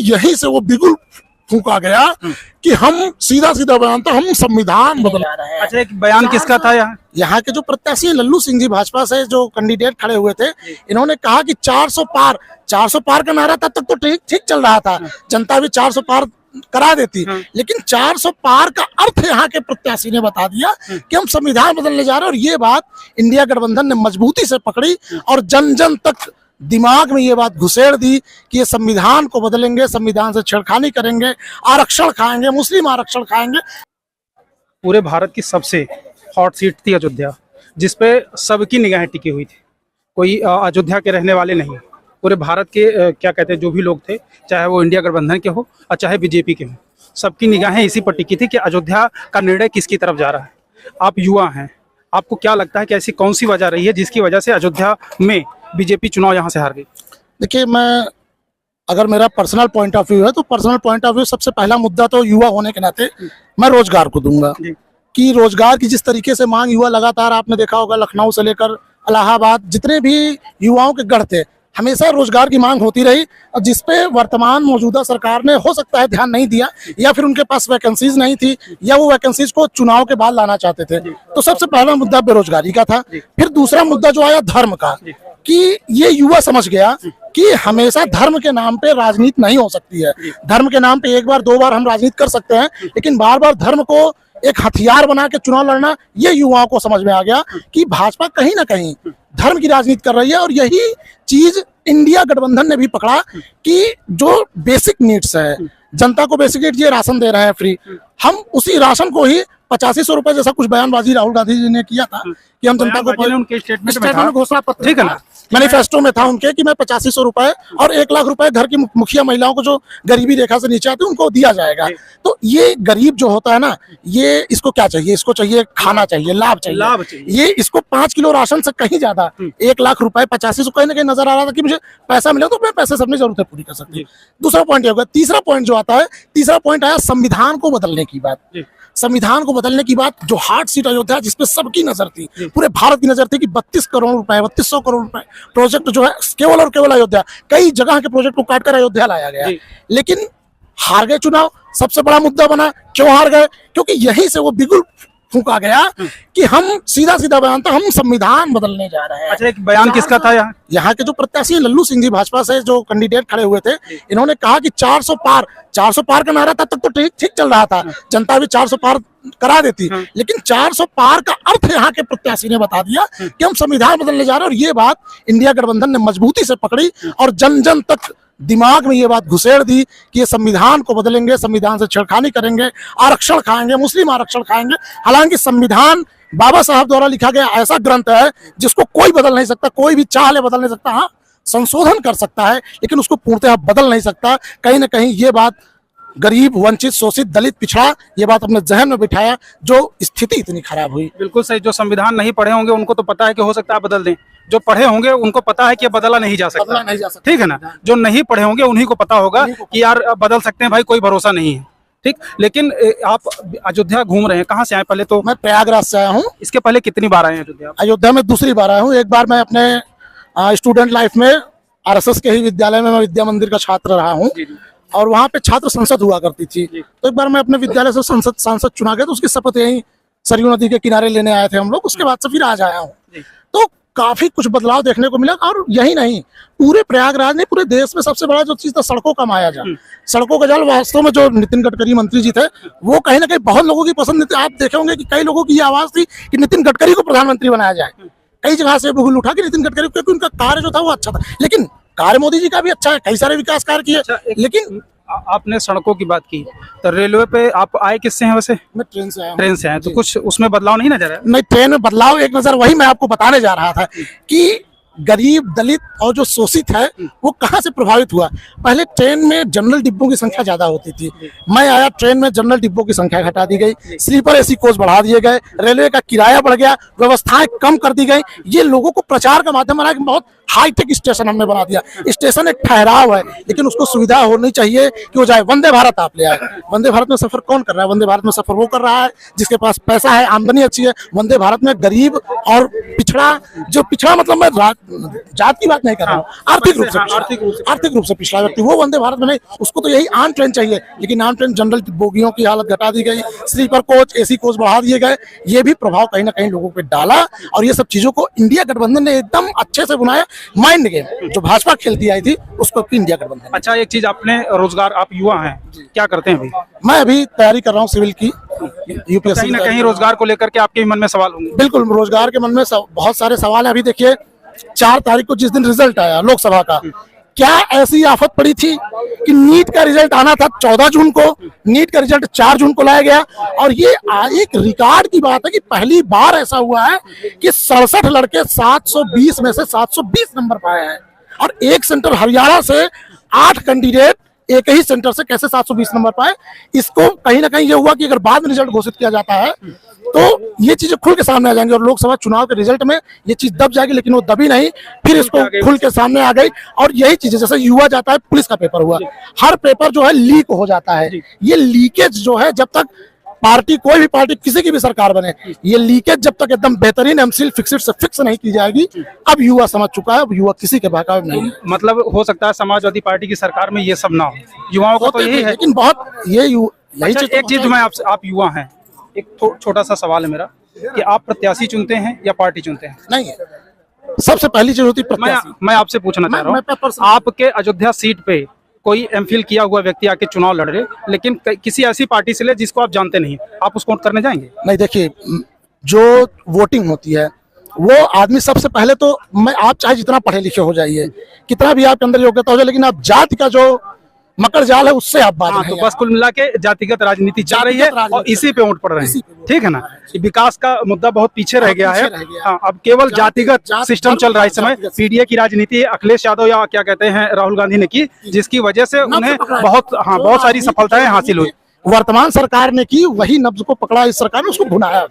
यहीं से वो बिल्कुल फूका गया कि हम सीधा सीधा बयान था, हम संविधान बदल रहे हैं। अच्छा, एक बयान किसका था यहाँ? यहाँ के जो प्रत्याशी लल्लू सिंह जी भाजपा से जो कैंडिडेट खड़े हुए थे, इन्होंने कहा कि 400 पार का नारा तब तक तो ठीक चल रहा था, जनता भी 400 पार करा देती, लेकिन 400 पार का अर्थ यहाँ के प्रत्याशी ने बता दिया कि हम संविधान बदलने जा रहे हैं। और ये बात इंडिया गठबंधन ने मजबूती से पकड़ी और जन जन तक दिमाग में ये बात घुसेड़ दी कि ये संविधान को बदलेंगे, संविधान से छेड़खानी करेंगे, आरक्षण खाएंगे, मुस्लिम आरक्षण खाएंगे। पूरे भारत की सबसे हॉट सीट थी अयोध्या, जिसपे सबकी निगाहें टिकी हुई थी। कोई अयोध्या के रहने वाले नहीं, पूरे भारत के क्या कहते हैं जो भी लोग थे, चाहे वो इंडिया गठबंधन के हो और चाहे बीजेपी के हो, सबकी निगाहें इसी पर टिकी थी कि अयोध्या का निर्णय किसकी तरफ जा रहा है। आप युवा हैं, आपको क्या लगता है कि ऐसी कौन सी वजह रही है जिसकी वजह से अयोध्या में बीजेपी चुनाव यहाँ से हार गई? देखिए, मैं अगर मेरा पर्सनल पॉइंट ऑफ व्यू है तो पर्सनल पॉइंट ऑफ व्यू सबसे पहला मुद्दा तो युवा होने के नाते मैं रोजगार को दूंगा कि रोजगार की जिस तरीके से मांग युवा लगातार, आपने देखा होगा लखनऊ से लेकर इलाहाबाद जितने भी युवाओं के गढ़ थे, हमेशा रोजगार की मांग होती रही, और जिसपे वर्तमान मौजूदा सरकार ने हो सकता है ध्यान नहीं दिया, या फिर उनके पास वैकेंसीज नहीं थी, या वो वैकेंसीज को चुनाव के बाद लाना चाहते थे। तो सबसे पहला मुद्दा बेरोजगारी का था। फिर दूसरा मुद्दा जो आया धर्म का, कि ये युवा समझ गया कि हमेशा धर्म के नाम पे राजनीति नहीं हो सकती है। धर्म के नाम पे एक बार दो बार हम राजनीति कर सकते हैं, लेकिन बार बार धर्म को एक हथियार बना के चुनाव लड़ना, ये युवाओं को समझ में आ गया कि भाजपा कहीं ना कहीं धर्म की राजनीति कर रही है। और यही चीज इंडिया गठबंधन ने भी पकड़ा कि जो बेसिक नीड्स है, जनता को बेसिक नीड्स, ये राशन दे रहे हैं फ्री, हम उसी राशन को ही 8500 रुपए जैसा कुछ बयानबाजी राहुल गांधी जी ने किया था कि हम जनता को, उनके स्टेटमेंट में घोषणा पत्र, ठीक है ना, मैनिफेस्टो में था उनके कि मैं 8500 रुपए और 1 लाख रुपए घर की मुखिया महिलाओं को जो गरीबी रेखा से नीचे आती है उनको दिया जाएगा। तो ये गरीब जो होता है ना, ये इसको क्या चाहिए, इसको चाहिए खाना चाहिए, लाभ चाहिए। ये इसको 5 किलो राशन से कहीं ज्यादा 1 लाख रुपए 8500 कहीं ना कहीं नजर आ रहा था कि मुझे पैसा मिले तो मैं पैसे से अपनी जरूरतें पूरी कर सकती हूँ। दूसरा पॉइंट ये होगा। तीसरा पॉइंट जो आता है, तीसरा पॉइंट आया संविधान को बदलने की बात। संविधान को बदलने की बात, जो हार्ट सीट अयोध्या जिसपे सबकी नजर थी, पूरे भारत की नजर थी कि 32 करोड़ रुपए 3200 करोड़ रुपए प्रोजेक्ट जो है केवल और केवल अयोध्या, कई जगह के प्रोजेक्ट को काटकर अयोध्या लाया गया, लेकिन हार गए चुनाव। सबसे बड़ा मुद्दा बना, क्यों हार गए? क्योंकि यहीं से वो बिल्कुल फूका गया कि हम सीधा बयान था, हम संविधान बदलने जा रहे हैं। अच्छा, एक बयान किसका था यहाँ? यहाँ के जो प्रत्याशी लल्लू सिंह जी भाजपा से जो कैंडिडेट खड़े हुए थे, इन्होंने कहा कि 400 पार का नारा तब तक तो ठीक चल रहा था, जनता भी 400 पार करा देती, लेकिन 400 पार का अर्थ यहाँ के प्रत्याशी ने बता दिया कि हम संविधान बदलने जा रहे हैं। और ये बात इंडिया गठबंधन ने मजबूती से पकड़ी और जन जन तक दिमाग में ये बात घुसेड़ दी कि ये संविधान को बदलेंगे, संविधान से छेड़खानी करेंगे, आरक्षण खाएंगे, मुस्लिम आरक्षण खाएंगे। हालांकि संविधान बाबा साहब द्वारा लिखा गया ऐसा ग्रंथ है जिसको कोई बदल नहीं सकता, कोई भी चाह ले बदल नहीं सकता। हाँ, संशोधन कर सकता है, लेकिन उसको पूर्णतः बदल नहीं सकता। कहीं ना कहीं ये बात गरीब, वंचित, शोषित, दलित, पिछड़ा, ये बात अपने जहन में बिठाया, जो स्थिति इतनी खराब हुई। बिल्कुल सही। जो संविधान नहीं पढ़े होंगे उनको तो पता है कि हो सकता है बदल दें, जो पढ़े होंगे उनको पता है कि बदला नहीं जा सकता, ठीक है ना। जो नहीं पढ़े होंगे उन्हीं को पता होगा कि यार बदल सकते हैं भाई, कोई भरोसा नहीं है, ठीक। लेकिन आप अयोध्या घूम रहे हैं, कहाँ से आए? पहले तो मैं प्रयागराज से आया हूँ। इसके पहले कितनी बार आए हैं अयोध्या? अयोध्या में दूसरी बार आया हूँ। एक बार मैं अपने स्टूडेंट लाइफ में आरएसएस के ही विद्यालय में मैं विद्या मंदिर का छात्र रहा हूँ, और वहाँ पे छात्र संसद हुआ करती थी। तो एक बार मैं अपने विद्यालय से सांसद चुना गया, तो उसकी शपथ यही सरयू नदी के किनारे लेने आए थे हम लोग। उसके बाद से फिर आज आया हूँ, तो काफी कुछ बदलाव देखने को मिला। और यही नहीं, पूरे प्रयागराज ने, पूरे देश में सबसे बड़ा जो चीज था सड़कों का मायाजाल। सड़कों का जाल वास्तव में जो नितिन गडकरी मंत्री जी थे, वो कहीं ना कहीं बहुत लोगों की पसंद थी। आप देखे होंगे कि कई लोगों की ये आवाज थी कि नितिन गडकरी को प्रधानमंत्री बनाया जाए। कई जगह से बुगुल उठा कि नितिन गडकरी, क्योंकि उनका कार्य जो था वो अच्छा था। लेकिन कार्य मोदी जी का भी अच्छा है, कई सारे विकास कार्य किए। लेकिन आपने सड़कों की बात की, तो रेलवे पे आप आए किससे हैं वैसे? मैं ट्रेन से आया हूं। ट्रेन से आए, तो कुछ उसमें बदलाव नहीं नजर आया? नहीं, ट्रेन में बदलाव एक नजर, वही मैं आपको बताने जा रहा था कि गरीब, दलित और जो शोषित है वो कहाँ से प्रभावित हुआ। पहले ट्रेन में जनरल डिब्बों की संख्या ज्यादा होती थी। मैं आया, ट्रेन में जनरल डिब्बों की संख्या घटा दी गई, स्लीपर एसी कोच बढ़ा दिए गए, रेलवे का किराया बढ़ गया, व्यवस्थाएं कम कर दी गई। ये लोगों को प्रचार का माध्यम बना कि बहुत हाईटेक स्टेशन हमने बना दिया। स्टेशन एक ठहराव है, लेकिन उसको सुविधा होनी चाहिए कि वो जाए। वंदे भारत आप ले आए, वंदे भारत में सफर कौन कर रहा है? वंदे भारत में सफर वो कर रहा है जिसके पास पैसा है, आमदनी अच्छी है। वंदे भारत में गरीब और पिछड़ा, जो पिछड़ा मतलब मैं जात की बात नहीं कर रहा हूँ, आर्थिक रूप से पिछड़ा व्यक्ति, वो वंदे भारत में नहीं। उसको तो यही आन ट्रेन चाहिए, लेकिन आन ट्रेन जनरल बोगियों की हालत घटा दी गई, स्लीपर कोच, एसी कोच बढ़ा दिए गए। ये भी प्रभाव कहीं ना कहीं लोगों पे डाला, और ये सब चीजों को इंडिया गठबंधन ने एकदम अच्छे से बुनाया। माइंड गेम जो भाजपा खेलती आई थी उसको इंडिया गठबंधन। अच्छा, एक चीज, आपने रोजगार, आप युवा हैं, क्या करते हैं अभी? मैं अभी तैयारी कर रहा हूँ सिविल की, यूपीएससी। कहीं ना कहीं रोजगार को लेकर के आपके मन में सवाल होंगे। बिल्कुल, रोजगार के मन में बहुत सारे सवाल है। अभी देखिए 4 तारीख को जिस दिन रिजल्ट आया लोकसभा का, क्या ऐसी आफत पड़ी थी कि नीट का रिजल्ट आना था 14 जून को, नीट का रिजल्ट 4 जून को लाया गया। और ये एक रिकॉर्ड की बात है कि पहली बार ऐसा हुआ है कि 67 लड़के 720 में से 720 नंबर पाए हैं। और एक सेंटर हरियाणा से 8 कैंडिडेट एक ही सेंटर से कैसे 720 नंबर पाए? इसको कहीं ना कहीं ये हुआ कि अगर बाद में रिजल्ट घोषित किया जाता है तो ये चीजें खुल के सामने आ जाएंगी, और लोकसभा चुनाव के रिजल्ट में ये चीज दब जाएगी। लेकिन वो दबी नहीं, फिर इसको खुल के सामने आ गई। और यही चीजें, जैसे युवा जाता है, पुलिस का पेपर हुआ, हर पेपर जो है लीक हो जाता है। ये लीकेज जो है, जब तक पार्टी, कोई भी पार्टी, किसी की भी सरकार बने, ये लीकेज जब तक एकदम बेहतरीन एमसील फिक्स्ड से फिक्स नहीं की जाएगी, अब युवा समझ चुका है, अब युवा किसी के बहकावे में नहीं है। मतलब हो सकता है समाजवादी पार्टी की सरकार में ये सब ना हो, युवाओं का तो यही है। लेकिन बहुत ये अच्छा, एक चीज मैं आपसे, आप युवा हैं, एक छोटा सा सवाल है मेरा कि आप प्रत्याशी चुनते हैं या पार्टी चुनते हैं? नहीं, सबसे पहली चीज होती है प्रत्याशी। मैं आपसे पूछना चाह रहा हूँ, आपके अयोध्या सीट पे कोई एमफिल किया हुआ व्यक्ति आके चुनाव लड़ रहे, लेकिन किसी ऐसी पार्टी से ले जिसको आप जानते नहीं, आप उसको वोट करने जाएंगे? नहीं, देखिए, जो वोटिंग होती है वो आदमी सबसे पहले तो, आप चाहे जितना पढ़े लिखे हो जाइए, कितना भी आपके अंदर योग्यता हो जाए, लेकिन आप जाति का जो मकर जाल है उससे आप बात नहीं। तो बस कुल मिला के जातिगत राजनीति चल रही है और इसी पे वोट पड़ रहे हैं, ठीक है ना? विकास का मुद्दा बहुत पीछे रह गया है। हाँ, अब केवल जातिगत सिस्टम चल रहा है इस समय। पीडीए की राजनीति अखिलेश यादव या क्या कहते हैं राहुल गांधी ने की, जिसकी वजह से उन्हें बहुत सारी सफलताएं हासिल हुई। वर्तमान सरकार ने की, वही नब्ज को पकड़ा इस सरकार ने, उसको भुनाया।